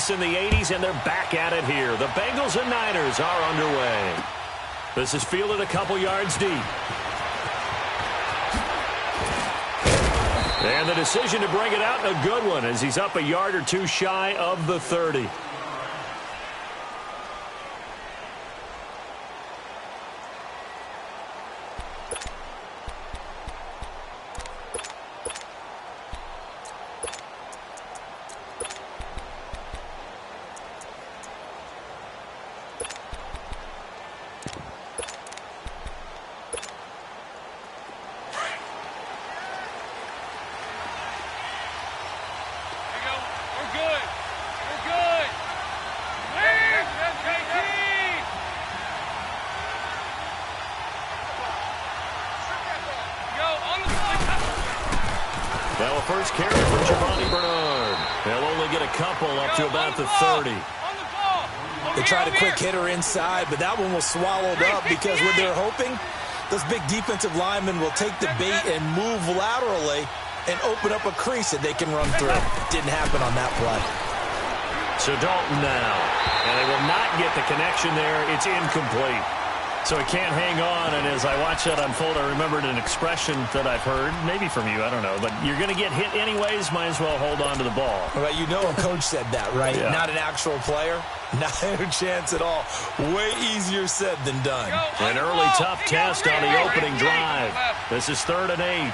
place in the 80s, and they're back at it here. The Bengals and Niners are underway. This is fielded a couple yards deep. And the decision to bring it out, a good one, as he's up a yard or two shy of the 30. Now a first carry for Giovanni Bernard. They'll only get a couple up to about the 30. They tried a quick hitter inside, but that one was swallowed up because what they're hoping, those big defensive linemen will take the bait and move laterally and open up a crease that they can run through. Didn't happen on that play. So Dalton now. And they will not get the connection there. It's incomplete. So he can't hang on, and as I watch that unfold, I remembered an expression that I've heard, maybe from you, I don't know, but you're going to get hit anyways, might as well hold on to the ball. Well, you know a coach said that, right? Yeah. Not an actual player. Not a chance at all. Way easier said than done. An early tough test on the opening drive. This is 3rd and 8.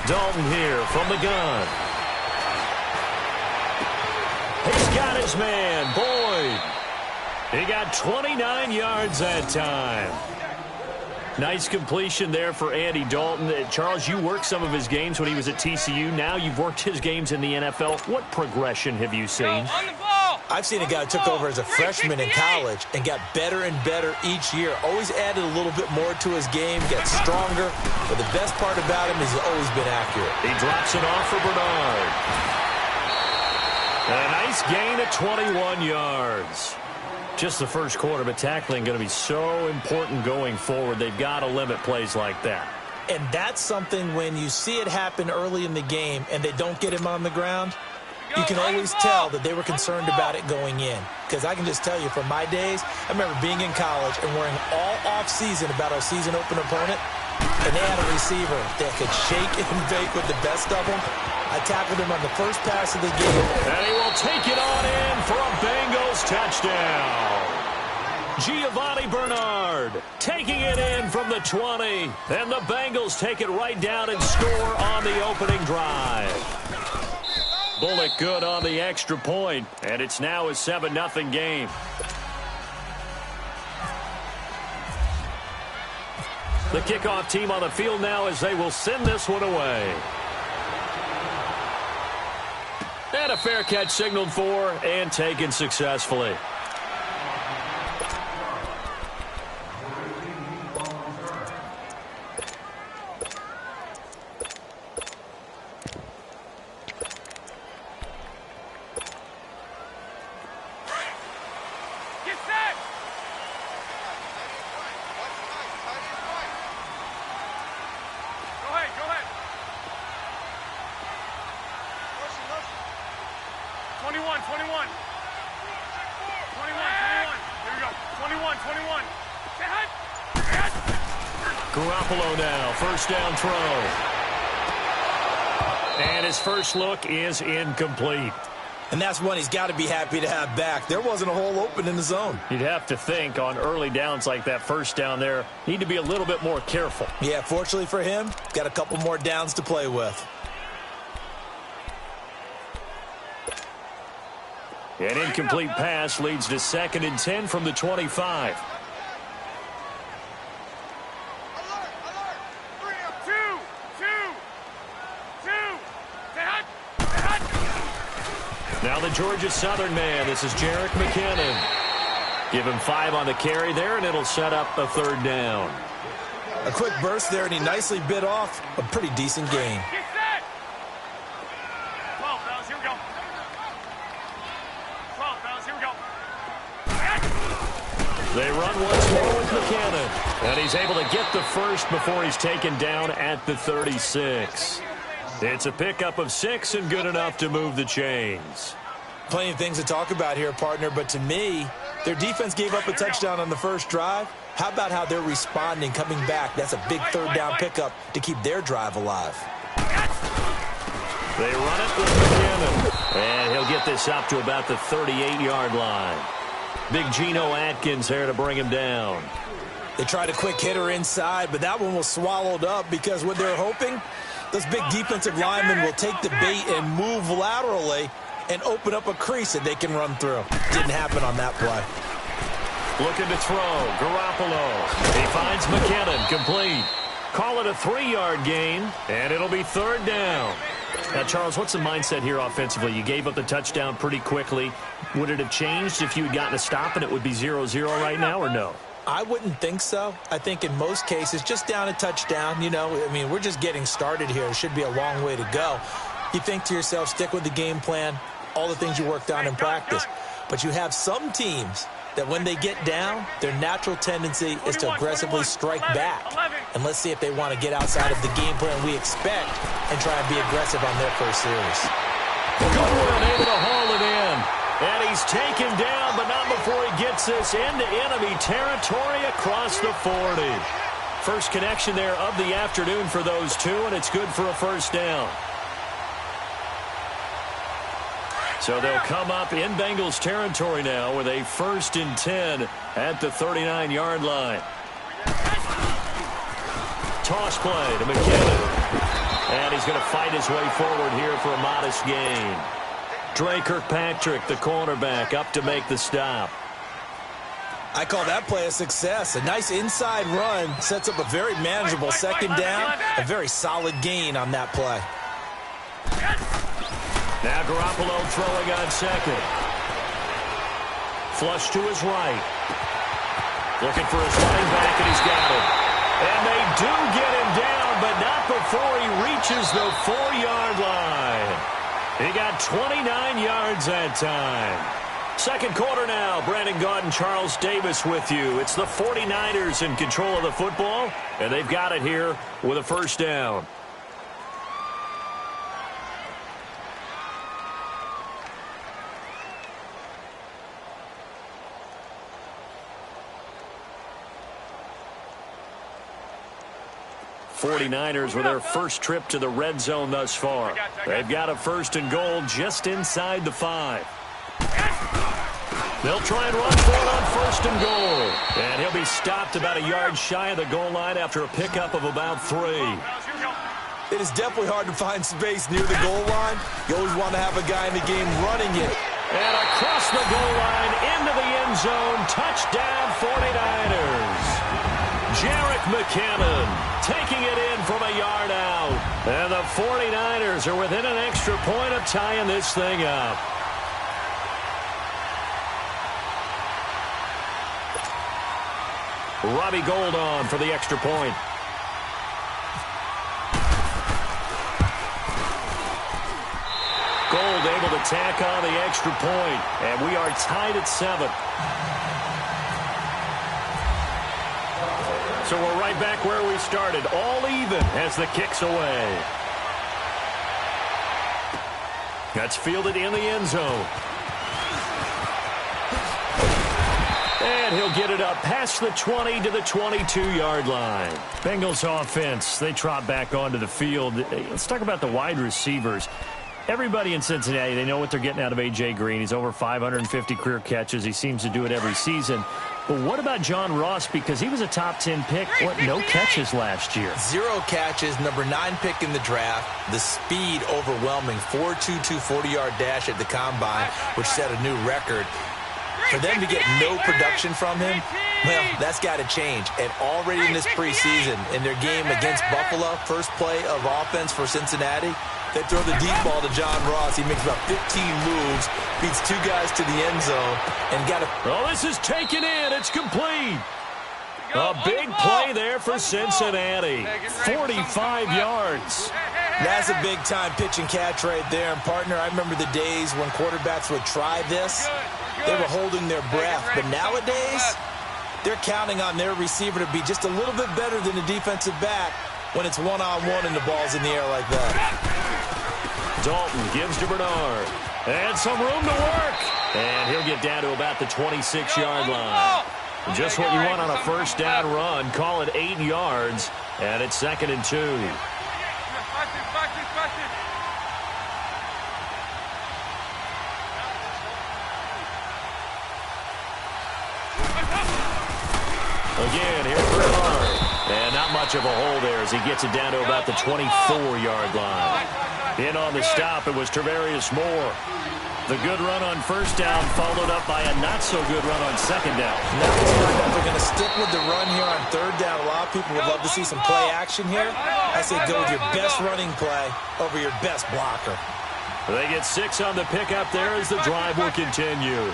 Dalton here from the gun. He's got his man, Boyd. He got 29 yards that time. Nice completion there for Andy Dalton. Charles, you worked some of his games when he was at TCU. Now you've worked his games in the NFL. What progression have you seen? I've seen a guy who took over as a freshman in college and got better and better each year. Always added a little bit more to his game, got stronger. But the best part about him is he's always been accurate. He drops it off for Bernard. And a nice gain of 21 yards. Just the first quarter, but tackling going to be so important going forward. They've got to limit plays like that. And that's something when you see it happen early in the game and they don't get him on the ground, you can always tell that they were concerned about it going in. Because I can just tell you from my days, I remember being in college and worrying all off-season about our season opener opponent, and they had a receiver that could shake and bake with the best of them. I tackled him on the first pass of the game. And he will take it on in for a Bengals touchdown. Giovanni Bernard taking it in from the 20. And the Bengals take it right down and score on the opening drive. Bullock good on the extra point, and it's now a 7-0 game. The kickoff team on the field now as they will send this one away. And a fair catch signaled for and taken successfully. Garoppolo now, first down throw. And his first look is incomplete. And that's one he's got to be happy to have back. There wasn't a hole open in the zone. You'd have to think on early downs like that first down there, need to be a little bit more careful. Yeah, fortunately for him, got a couple more downs to play with. An incomplete pass leads to 2nd and 10 from the 25. Now the Georgia Southern man. This is Jerick McKinnon. Give him 5 on the carry there, and it'll set up a 3rd down. A quick burst there, and he nicely bit off a pretty decent gain. They run once more with McKinnon. And he's able to get the first before he's taken down at the 36. It's a pickup of 6 and good enough to move the chains. Plenty of things to talk about here, partner, but to me, their defense gave up a touchdown on the first drive. How about how they're responding, coming back? That's a big third down pickup to keep their drive alive. They run it with McKinnon, and he'll get this up to about the 38-yard line. Big Geno Atkins there to bring him down. They tried a quick hitter inside, but that one was swallowed up because what they're hoping, those big defensive linemen will take the bait and move laterally and open up a crease that they can run through. Didn't happen on that play. Looking to throw, Garoppolo. He finds McKinnon, complete. Call it a 3-yard gain, and it'll be third down. Now, Charles, what's the mindset here offensively? You gave up the touchdown pretty quickly. Would it have changed if you had gotten a stop and it would be 0-0 right now, or no? I wouldn't think so. I think in most cases, just down a touchdown, we're just getting started here. It should be a long way to go. You think to yourself, stick with the game plan, all the things you worked on in practice. But you have some teams that when they get down, their natural tendency is to aggressively strike back. And let's see if they want to get outside of the game plan we expect and try and be aggressive on their first series. Goodwin able to haul it in. And he's taken down, but not before he gets this into enemy territory across the 40. First connection there of the afternoon for those two, and it's good for a first down. So they'll come up in Bengals territory now with a 1st and 10 at the 39-yard line. Toss play to McKinnon. And he's going to fight his way forward here for a modest gain. Dre Kirkpatrick, the cornerback, up to make the stop. I call that play a success. A nice inside run sets up a very manageable second down. A very solid gain on that play. Now Garoppolo throwing on second. Flush to his right. Looking for his running back, and he's got it. And they do get him down, but not before he reaches the 4-yard line. He got 29 yards that time. Second quarter now. Brandon Gaudin, Charles Davis with you. It's the 49ers in control of the football, and they've got it here with a first down. '49ers with their first trip to the red zone thus far. They've got a 1st and goal just inside the 5. They'll try and run for it on 1st and goal. And he'll be stopped about a yard shy of the goal line after a pickup of about 3. It is definitely hard to find space near the goal line. You always want to have a guy in the game running it. And across the goal line into the end zone. Touchdown 49ers. Jerick McKinnon taking it in from a yard out. And the 49ers are within an extra point of tying this thing up. Robbie Gould on for the extra point. Gould able to tack on the extra point. And we are tied at 7. So we're right back where we started, all even as the kick's away. That's fielded in the end zone. And he'll get it up past the 20 to the 22-yard line. Bengals offense, they trot back onto the field. Let's talk about the wide receivers. Everybody in Cincinnati, they know what they're getting out of A.J. Green. He's over 550 career catches. He seems to do it every season. But what about John Ross? Because he was a top 10 pick. No catches last year. 0 catches, number 9 pick in the draft. The speed overwhelming. 4.22 40-yard dash at the combine, which set a new record. For them to get no production from him, well, that's got to change. And already in this preseason, in their game against Buffalo, first play of offense for Cincinnati, they throw the deep ball to John Ross. He makes about 15 moves, beats 2 guys to the end zone, and got a... Oh, this is taken in. It's complete. A big play there for Cincinnati. 45 yards. That's a big-time pitch and catch right there. And, partner, I remember the days when quarterbacks would try this. They were holding their breath. But nowadays, they're counting on their receiver to be just a little bit better than the defensive back when it's one-on-one and the ball's in the air like that. Dalton gives to Bernard. And some room to work. And he'll get down to about the 26-yard line. Just what you want on a first down run. Call it 8 yards. And it's 2nd and 2. Again, here's Bernard. And not much of a hole there as he gets it down to about the 24-yard line. In on the stop, it was Travarius Moore. The good run on first down followed up by a not-so-good run on second down. Now it's not that they're going to stick with the run here on third down. A lot of people would love to see some play action here. I say go with your best running play over your best blocker. They get 6 on the pickup there as the drive will continue.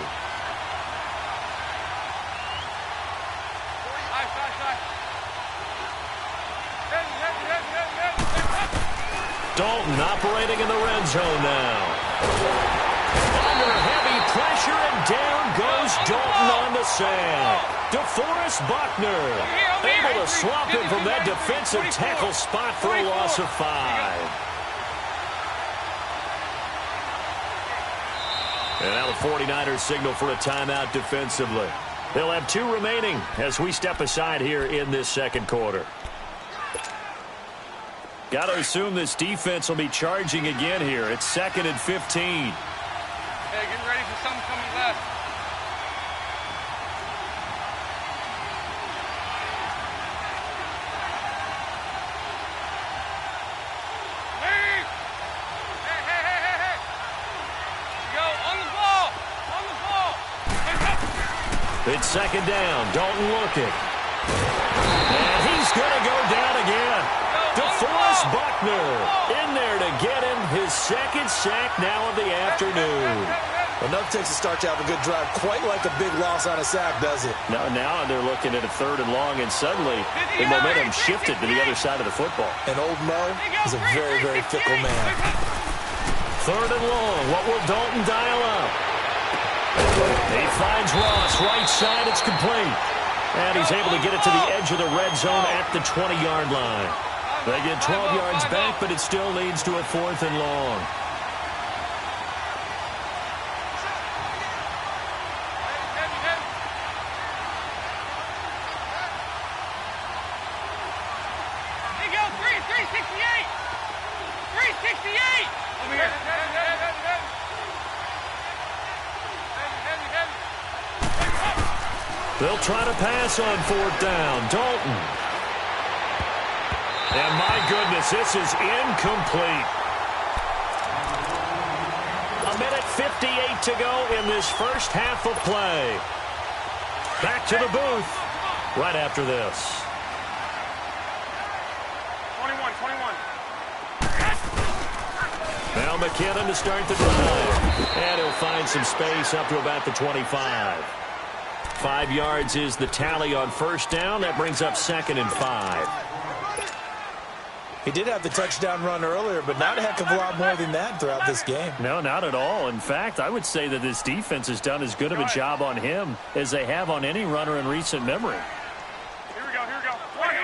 Dalton operating in the red zone now. Under heavy pressure, and down goes Dalton on the sack. DeForest Buckner able to swap him from that defensive tackle spot for a loss of 5. And now the 49ers signal for a timeout defensively. They'll have 2 remaining as we step aside here in this second quarter. Got to assume this defense will be charging again here. It's 2nd and 15. Hey, get ready for something coming left. Leave! Hey. Go, on the ball! On the ball! It's 2nd down. Dalton looking. And he's going to go down again. DeForest Buckner in there to get him his 2nd sack now of the afternoon. Well, nothing takes a start to have a good drive quite like a big loss on a sack, does it? Now they're looking at a 3rd and long, and suddenly the momentum shifted to the other side of the football. And old Mo is a very, very fickle man. 3rd and long. What will Dalton dial up? He finds Ross. Right side, it's complete. And he's able to get it to the edge of the red zone at the 20-yard line. They get 12 yards back, but it still leads to a 4th and long. There you go, 368! 368! Over here. They'll try to pass on 4th down. Dalton. And my goodness, this is incomplete. 1:58 to go in this first half of play. Back to the booth right after this. 21. Now McKinnon to start the drive. And he'll find some space up to about the 25. 5 yards is the tally on first down. That brings up 2nd and 5. He did have the touchdown run earlier, but not a heck of a lot more than that throughout this game. No, not at all. In fact, I would say that this defense has done as good of a job on him as they have on any runner in recent memory. Here we go. 20.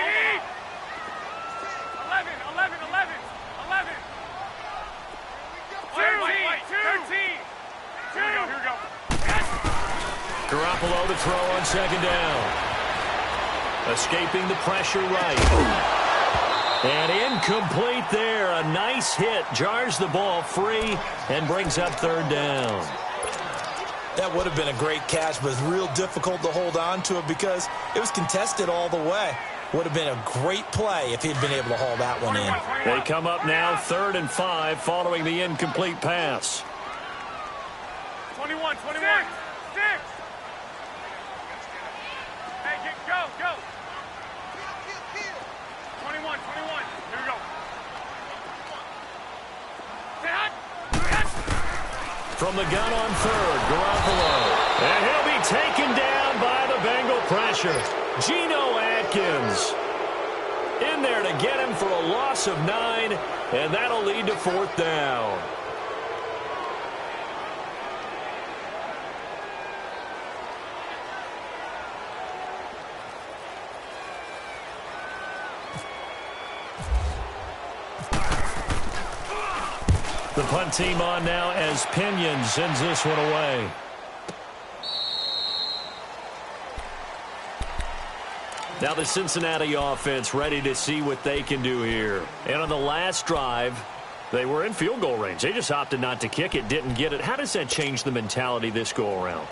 11. 13. Here we go. Garoppolo to throw on 2nd down. Escaping the pressure right. And incomplete there. A nice hit. Jars the ball free and brings up 3rd down. That would have been a great catch, but it's real difficult to hold on to it because it was contested all the way. Would have been a great play if he'd been able to haul that one in. They come up now 3rd and 5 following the incomplete pass. 21. 6. Hey, go. 21. Here we go. From the gun on 3rd, Garoppolo. And he'll be taken down by the Bengal pressure. Geno Atkins in there to get him for a loss of 9, and that'll lead to 4th down. The punt team on now as Pinion sends this one away. Now the Cincinnati offense ready to see what they can do here. And on the last drive, they were in field goal range. They just opted not to kick it, didn't get it. How does that change the mentality this go-around?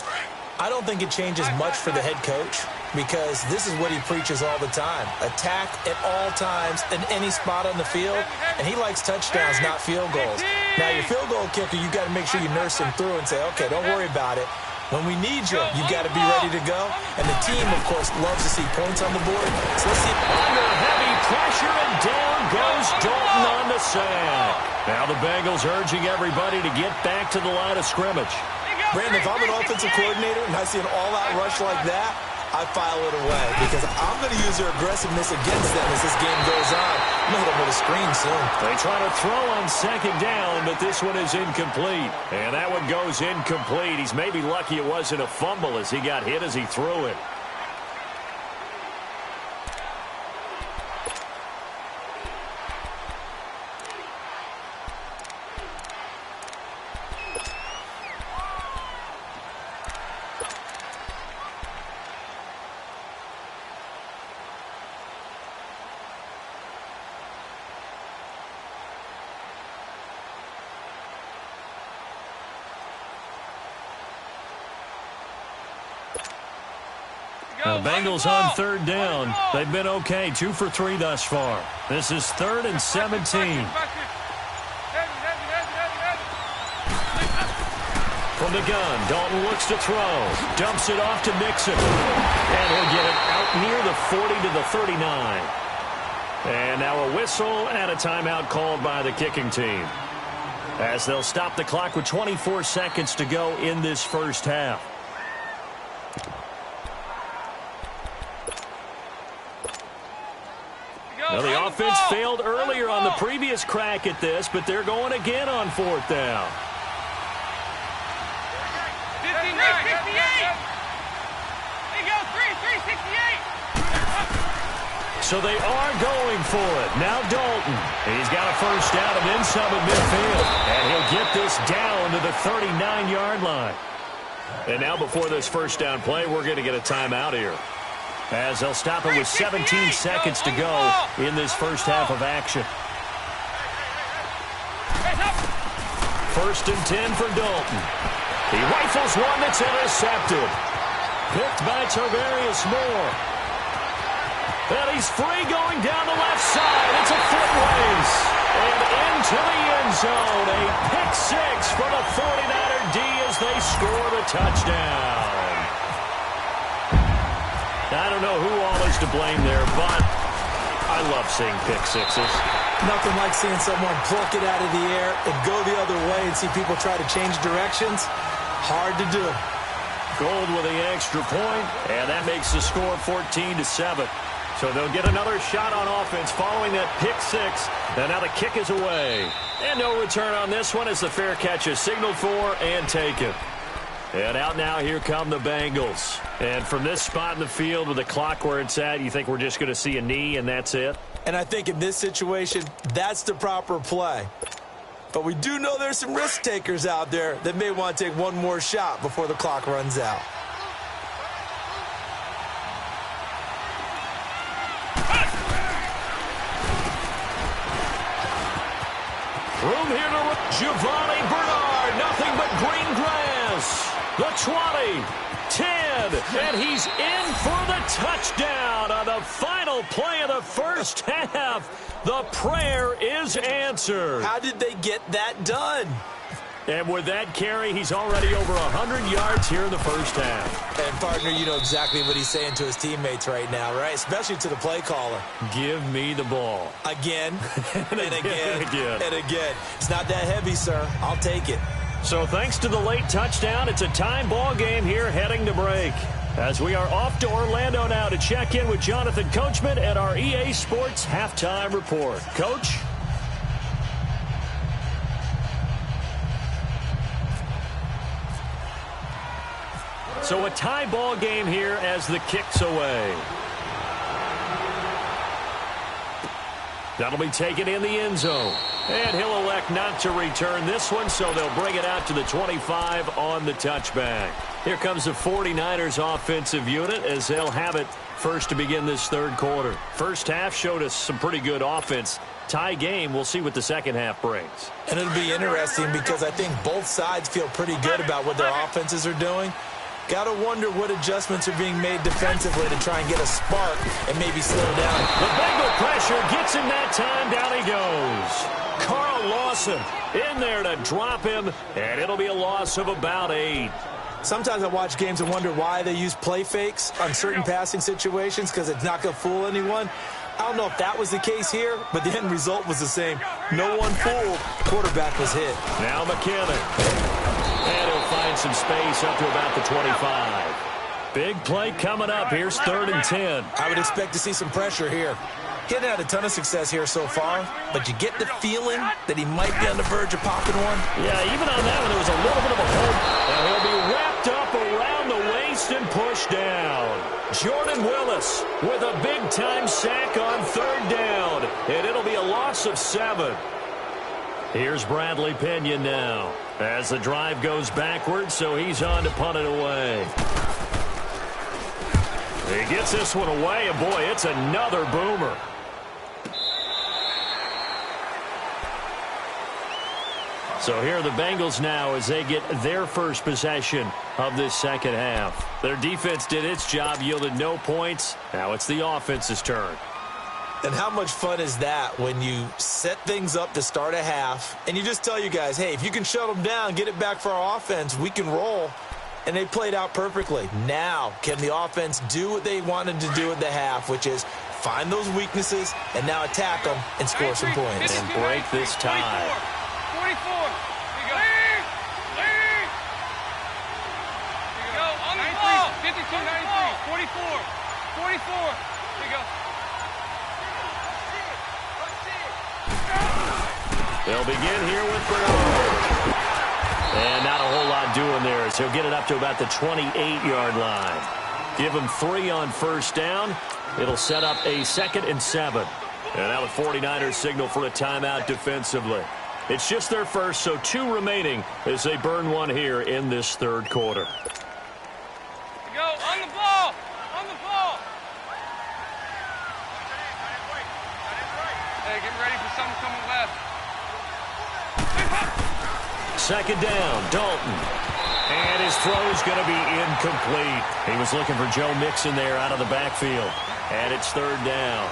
I don't think it changes much for the head coach because this is what he preaches all the time. Attack at all times in any spot on the field, and he likes touchdowns, not field goals. Now, your field goal kicker, you've got to make sure you nurse him through and say, okay, don't worry about it. When we need you, you've got to be ready to go. And the team, of course, loves to see points on the board. So let's see. Under heavy pressure, and down goes Dalton on the sack. Now the Bengals urging everybody to get back to the line of scrimmage. Brandon, if I'm an offensive coordinator and I see an all-out rush like that, I file it away because I'm going to use their aggressiveness against them as this game goes on. I'm going to hit them with a screen soon. They try to throw on second down, but this one is incomplete. And that one goes incomplete. He's maybe lucky it wasn't a fumble as he got hit as he threw it. The Bengals on third down. They've been okay, 2 for 3 thus far. This is 3rd and 17. From the gun, Dalton looks to throw. Dumps it off to Mixon. And he'll get it out near the 40 to the 39. And now a whistle and a timeout called by the kicking team, as they'll stop the clock with 24 seconds to go in this first half. Now the offense failed earlier on the previous crack at this, but they're going again on 4th down. 59, 368. There you go, 368. So they are going for it. Now Dalton. He's got a first down and then some at midfield. And he'll get this down to the 39-yard line. And now before this first down play, we're going to get a timeout here, as they'll stop it with 17 seconds to go in this first half of action. 1st and 10 for Dalton. He rifles one that's intercepted. Picked by Tarvarius Moore. And he's free going down the left side. It's a foot race. And into the end zone. A pick 6 for the 49er D as they score the touchdown. I don't know who all is to blame there, but I love seeing pick sixes. Nothing like seeing someone pluck it out of the air and go the other way and see people try to change directions. Hard to do. Gold with the extra point, and that makes the score 14-7. So they'll get another shot on offense following that pick 6, and now the kick is away. And no return on this one as the fair catch is signaled for and taken. And out now, here come the Bengals. And from this spot in the field with the clock where it's at, you think we're just going to see a knee and that's it? And I think in this situation, that's the proper play. But we do know there's some risk takers out there that may want to take one more shot before the clock runs out. Room here to Giovanni Bernard. Nothing but green grass. The 20, 10, and he's in for the touchdown on the final play of the first half. The prayer is answered. How did they get that done? And with that carry, he's already over 100 yards here in the first half. And, partner, you know exactly what he's saying to his teammates right now, right? Especially to the play caller. Give me the ball. Again, and again, and again. and again. It's not that heavy, sir. I'll take it. So thanks to the late touchdown, it's a time ball game here heading to break, as we are off to Orlando now to check in with Jonathan Coachman at our EA Sports Halftime Report. Coach? So a tie ball game here as the kick's away. That'll be taken in the end zone. And he'll elect not to return this one, so they'll bring it out to the 25 on the touchback. Here comes the 49ers offensive unit as they'll have it first to begin this third quarter. First half showed us some pretty good offense. Tie game, we'll see what the second half brings. And it'll be interesting because I think both sides feel pretty good about what their offenses are doing. Got to wonder what adjustments are being made defensively to try and get a spark and maybe slow down. The Bengal pressure gets him that time. Down he goes. Carl Lawson in there to drop him, and it'll be a loss of about 8. Sometimes I watch games and wonder why they use play fakes on certain passing situations because it's not going to fool anyone. I don't know if that was the case here, but the end result was the same. No one fooled. Quarterback was hit. Now McKinnon. And he'll find some space up to about the 25. Big play coming up. Here's 3rd and 10. I would expect to see some pressure here. He hasn't had a ton of success here so far, but you get the feeling that he might be on the verge of popping one. Yeah, even on that one, there was a little bit of a hope. And he'll be wrapped up around the waist and pushed down. Jordan Willis with a big-time sack on 3rd down, and it'll be a loss of 7. Here's Bradley Pinion now as the drive goes backwards, so he's on to punt it away. He gets this one away, and boy, it's another boomer. So here are the Bengals now as they get their first possession of this second half. Their defense did its job, yielded no points. Now it's the offense's turn. And how much fun is that when you set things up to start a half and you just tell you guys, hey, if you can shut them down, get it back for our offense, we can roll. And they played out perfectly. Now, can the offense do what they wanted to do at the half, which is find those weaknesses and now attack them and score some points. And break this tie. 44. Here you go. Here you go. On the ball. 52, 93. 44. 44. Here you go. They'll begin here with Bernard. And not a whole lot doing there as he'll get it up to about the 28-yard line. Give him 3 on first down. It'll set up a 2nd and 7. And now the 49ers signal for a timeout defensively. It's just their first, so 2 remaining as they burn one here in this third quarter. Go on the ball. On the ball. Hey, get ready for something coming left. 2nd down, Dalton. And his throw's going to be incomplete. He was looking for Joe Mixon there out of the backfield. And it's 3rd down.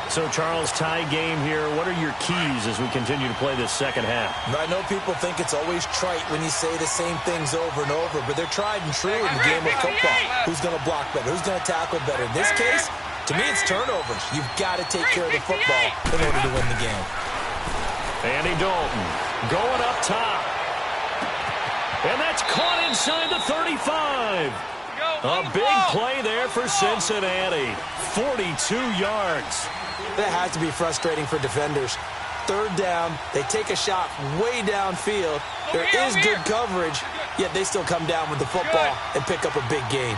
So, Charles, tie game here. What are your keys as we continue to play this second half? I know people think it's always trite when you say the same things over and over, but they're tried and true in the game of football. Who's going to block better? Who's going to tackle better? In this case, to me, it's turnovers. You've got to take care of the football in order to win the game. Andy Dalton going up top. And that's caught inside the 35. A big play there for Cincinnati. 42 yards. That has to be frustrating for defenders. 3rd down, they take a shot way downfield. There is good coverage, yet they still come down with the football and pick up a big gain.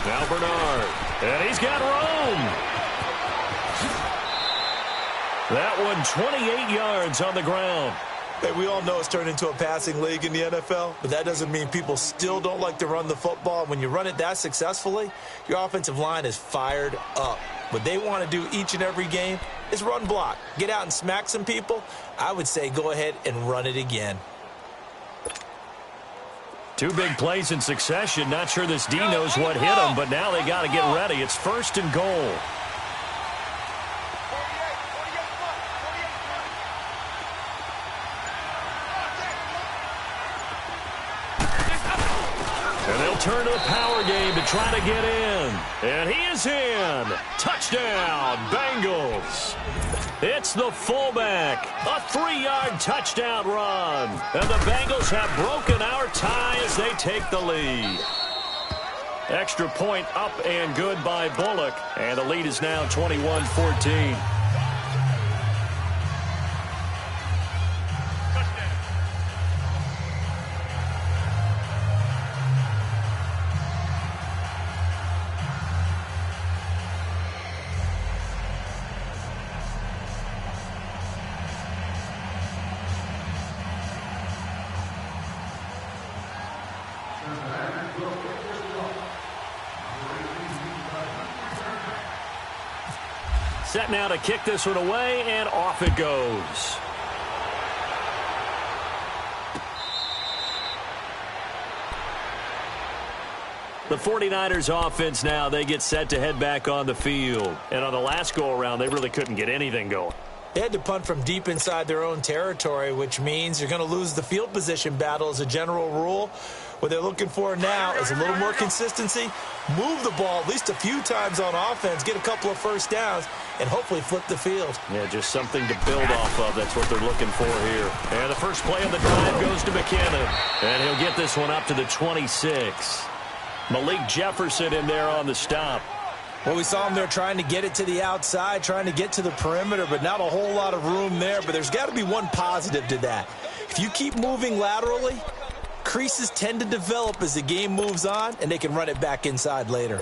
Now Bernard. And he's got room. That one 28 yards on the ground. Hey, we all know it's turned into a passing league in the NFL, but that doesn't mean people still don't like to run the football. When you run it that successfully, your offensive line is fired up. What they want to do each and every game is run block. Get out and smack some people. I would say go ahead and run it again. 2 big plays in succession. Not sure this D knows what hit him, but now they got to get ready. It's 1st and goal. And they'll turn to the power game to try to get in. And he is in. Touchdown, Bengals. It's the fullback. A 3-yard touchdown run. And the Bengals have broken our tie as they take the lead. Extra point up and good by Bullock. And the lead is now 21-14. Set now to kick this one away, and off it goes. The 49ers offense now, they get set to head back on the field. And on the last go-around, they really couldn't get anything going. They had to punt from deep inside their own territory, which means you're going to lose the field position battle as a general rule. What they're looking for now is a little more consistency, move the ball at least a few times on offense, get a couple of first downs, and hopefully flip the field. Yeah, just something to build off of. That's what they're looking for here. And the first play of the drive goes to McKinnon. And he'll get this one up to the 26. Malik Jefferson in there on the stop. Well, we saw him there trying to get it to the outside, trying to get to the perimeter, but not a whole lot of room there. But there's got to be one positive to that. If you keep moving laterally, creases tend to develop as the game moves on, and they can run it back inside later.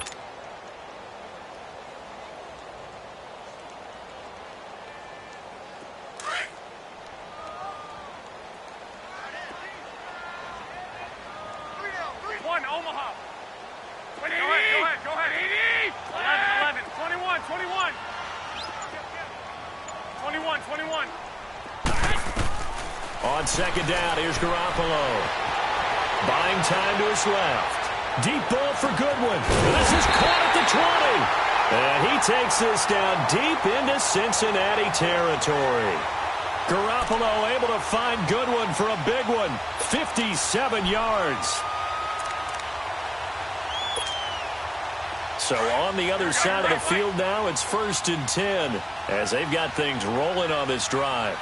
One, Omaha. Go ahead. 11, 21. 21. On second down, here's Garoppolo. Buying time to his left. Deep ball for Goodwin. This is caught at the 20. And he takes this down deep into Cincinnati territory. Garoppolo able to find Goodwin for a big one. 57 yards. So on the other side of the field now, it's 1st and 10 as they've got things rolling on this drive.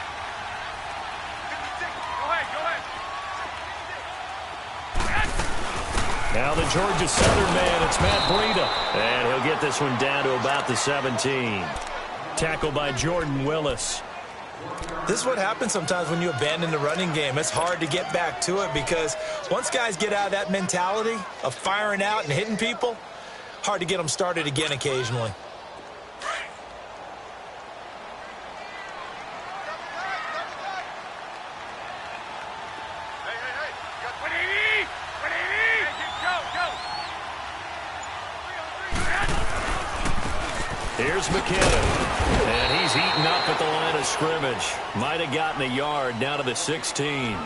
Now the Georgia Southern man, it's Matt Breida. And he'll get this one down to about the 17. Tackled by Jordan Willis. This is what happens sometimes when you abandon the running game. It's hard to get back to it because once guys get out of that mentality of firing out and hitting people, hard to get them started again occasionally. Here's McKinnon. And he's eaten up at the line of scrimmage. Might have gotten a yard down to the 16.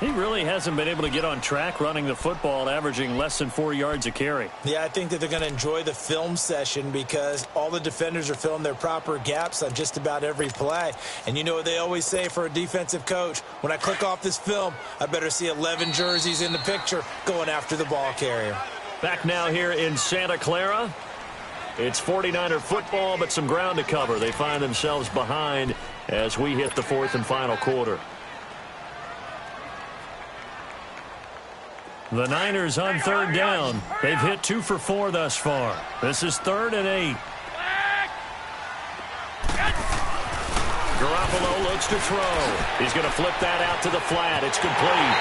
He really hasn't been able to get on track running the football, averaging less than 4 yards a carry. Yeah, I think that they're going to enjoy the film session because all the defenders are filling their proper gaps on just about every play. And you know what they always say for a defensive coach? When I click off this film, I better see 11 jerseys in the picture going after the ball carrier. Back now here in Santa Clara. It's 49er football, but some ground to cover. They find themselves behind as we hit the 4th and final quarter. The Niners on 3rd down. They've hit 2 for 4 thus far. This is 3rd and 8. Garoppolo looks to throw. He's going to flip that out to the flat. It's complete.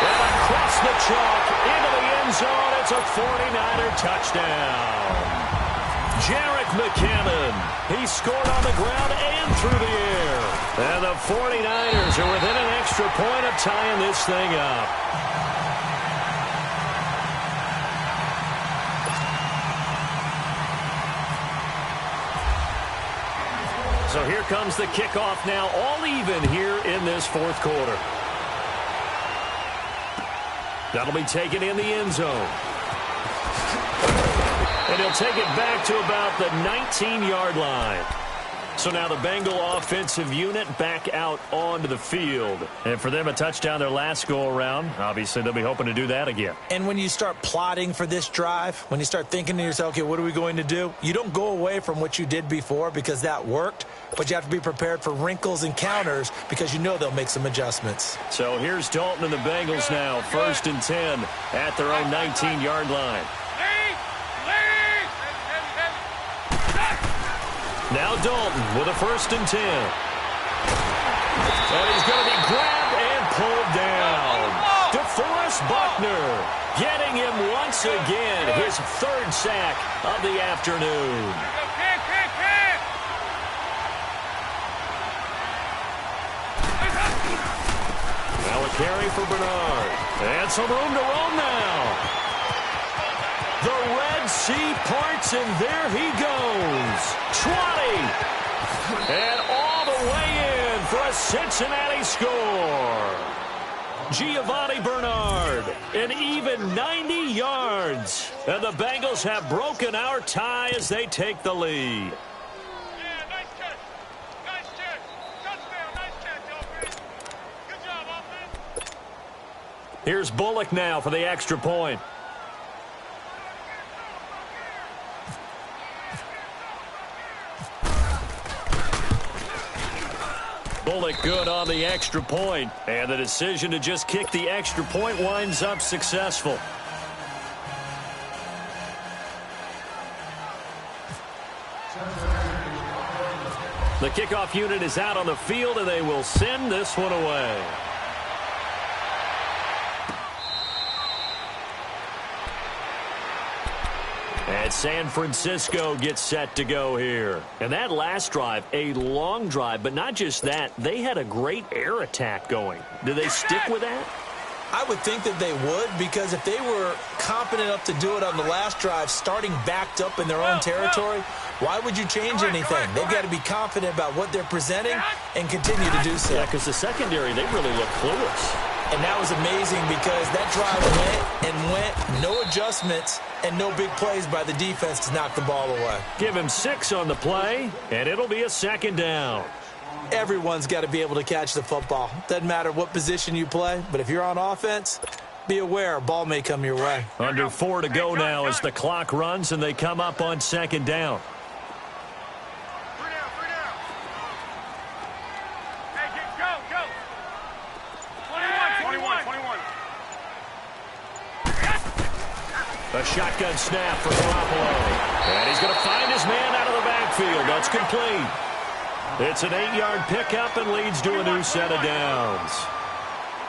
And across the chalk into the end zone. It's a 49er touchdown. Jerick McKinnon. He scored on the ground and through the air. And the 49ers are within an extra point of tying this thing up. So here comes the kickoff now, all even here in this 4th quarter. That'll be taken in the end zone. And he'll take it back to about the 19-yard line. So now the Bengal offensive unit back out onto the field. And for them, a touchdown their last go-around. Obviously, they'll be hoping to do that again. And when you start plotting for this drive, when you start thinking to yourself, okay, what are we going to do? You don't go away from what you did before because that worked, but you have to be prepared for wrinkles and counters because you know they'll make some adjustments. So here's Dalton and the Bengals now, 1st and 10 at their own 19-yard line. Now Dalton with a 1st and 10. And he's going to be grabbed and pulled down. DeForest Buckner getting him once again, his 3rd sack of the afternoon. Now a carry for Bernard. And some room to roam now. The Red Sea parts, and there he goes. 20. And all the way in for a Cincinnati score. Giovanni Bernard, an even 90 yards. And the Bengals have broken our tie as they take the lead. Yeah, nice catch. Nice catch. Touchdown. Nice catch, offense. Good job, offense. Here's Bullock now for the extra point. Bullock good on the extra point, and the decision to just kick the extra point winds up successful. The kickoff unit is out on the field, and they will send this one away. And San Francisco gets set to go here. And that last drive, a long drive, but not just that, they had a great air attack going. Do they stick with that? I would think that they would, because if they were competent enough to do it on the last drive, starting backed up in their own territory, why would you change anything? They've got to be confident about what they're presenting and continue to do so. Yeah, because the secondary, they really look clueless. And that was amazing because that drive went, no adjustments, and no big plays by the defense to knock the ball away. Give him 6 on the play, and it'll be a second down. Everyone's got to be able to catch the football. Doesn't matter what position you play, but if you're on offense, be aware a ball may come your way. Under 4 to go now as the clock runs, and they come up on second down. 3 down, 3 down. Hey, go. 21. A shotgun snap for Garoppolo. And he's going to find his man out of the backfield. That's complete. It's an 8-yard pickup and leads to a new set of downs.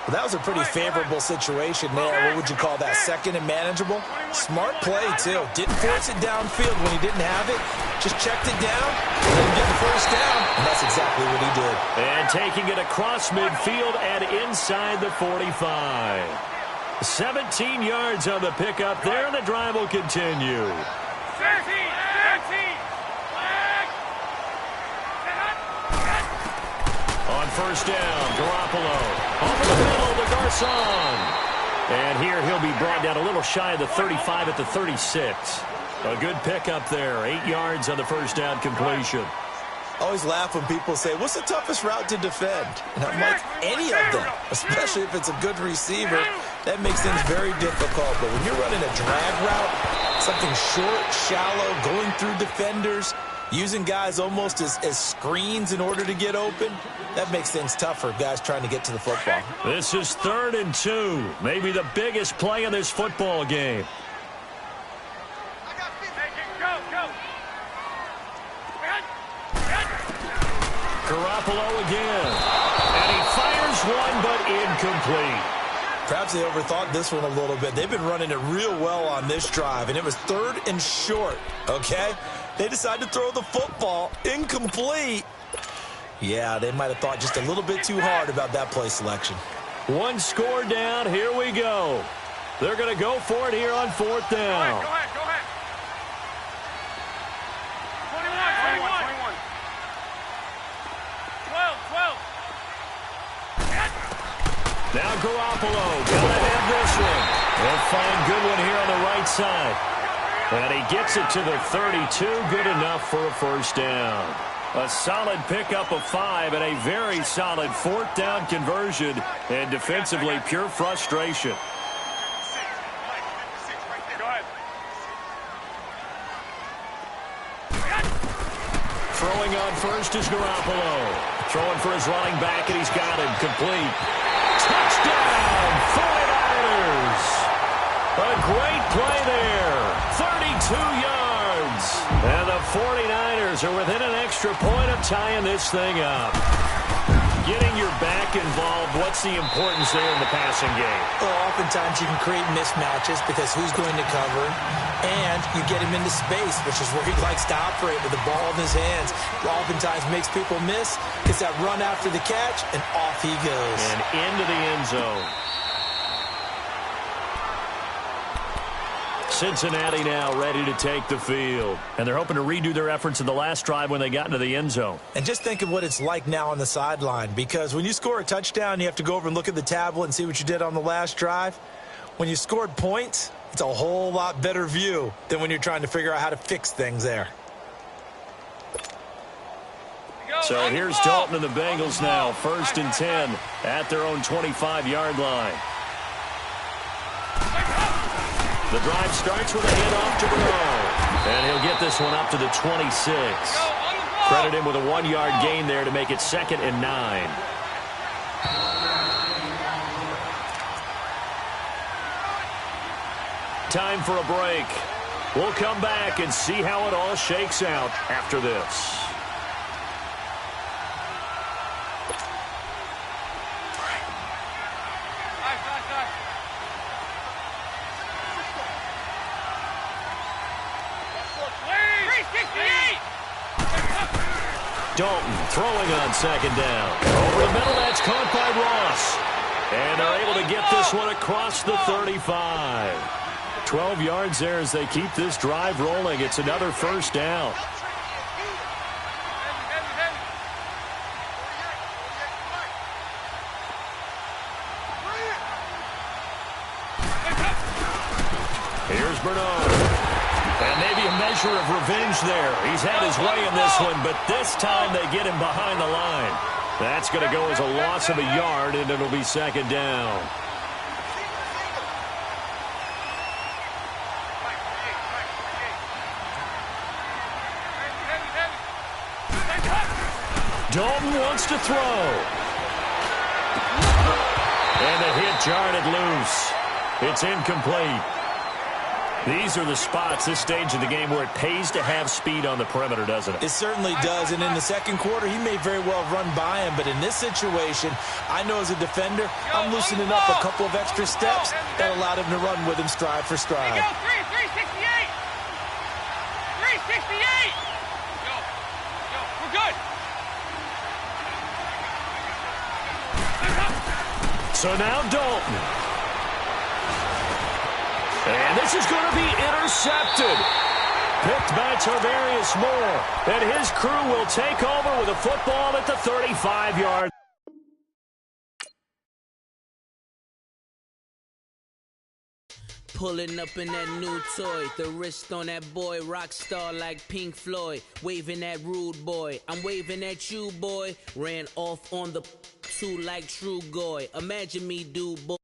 Well, that was a pretty favorable situation there. What would you call that? Second and manageable? Smart play, too. Didn't force it downfield when he didn't have it. Just checked it down, let him get the first down, and that's exactly what he did. And taking it across midfield and inside the 45. 17 yards on the pickup there, and the drive will continue. 13. On first down, Garoppolo. Over the middle to Garcon. And here he'll be brought down a little shy of the 35 at the 36. A good pickup there. 8 yards on the first down completion. Always laugh when people say, what's the toughest route to defend? And I'm like, any of them, especially if it's a good receiver. That makes things very difficult. But when you're running a drag route, something short, shallow, going through defenders, using guys almost as screens in order to get open, that makes things tougher, guys trying to get to the football. This is 3rd and 2. Maybe the biggest play in this football game. Garoppolo again. And he fires one, but incomplete. Perhaps they overthought this one a little bit. They've been running it real well on this drive, and it was 3rd and short, okay? They decided to throw the football incomplete. Yeah, they might have thought just a little bit too hard about that play selection. One score down. Here we go. They're going to go for it here on 4th down. Go ahead. 21. 12. Now Garoppolo got to have this one. They'll find good one here on the right side. And he gets it to the 32. Good enough for a first down. A solid pickup of 5 and a very solid 4th down conversion. And defensively, pure frustration. Throwing on first is Garoppolo. Throwing for his running back, and he's got him complete. Touchdown, 49ers. A great play there. 32 yards. And the 49ers are within an extra point of tying this thing up. Getting your back involved, what's the importance there in the passing game? Well, oftentimes you can create mismatches because who's going to cover, and you get him into space, which is where he likes to operate with the ball in his hands. Oftentimes makes people miss, gets that run after the catch, and off he goes. And into the end zone. Cincinnati now ready to take the field. And they're hoping to redo their efforts in the last drive when they got into the end zone. And just think of what it's like now on the sideline, because when you score a touchdown, you have to go over and look at the tablet and see what you did on the last drive. When you scored points, it's a whole lot better view than when you're trying to figure out how to fix things there. So here's Dalton and the Bengals now, 1st and 10 at their own 25-yard line. The drive starts with a handoff to Bernard. And he'll get this one up to the 26. Credit him with a 1-yard gain there to make it 2nd and 9. Time for a break. We'll come back and see how it all shakes out after this. Dalton throwing on 2nd down. Over the middle, that's caught by Ross. And they're able to get this one across the 35. 12 yards there as they keep this drive rolling. It's another 1st down. Here's Bernard. And maybe a measure of revenge there. He's had his way in this one, but this time they get him behind the line. That's going to go as a loss of a yard, and it'll be 2nd down. Dalton wants to throw. And the hit jarred it loose. It's incomplete. These are the spots, this stage of the game, where it pays to have speed on the perimeter, doesn't it? It certainly does, and in the 2nd quarter, he may very well run by him, but in this situation, I know as a defender, I'm loosening up a couple of extra steps that allowed him to run with him stride for stride. 368! 368! We're good. So now Dalton. And this is going to be intercepted. Picked by Tarvarius Moore. And his crew will take over with a football at the 35-yard. Pulling up in that new toy, the wrist on that boy, rock star like Pink Floyd, waving at rude boy, I'm waving at you boy, ran off on the two like True Goy, imagine me do boy.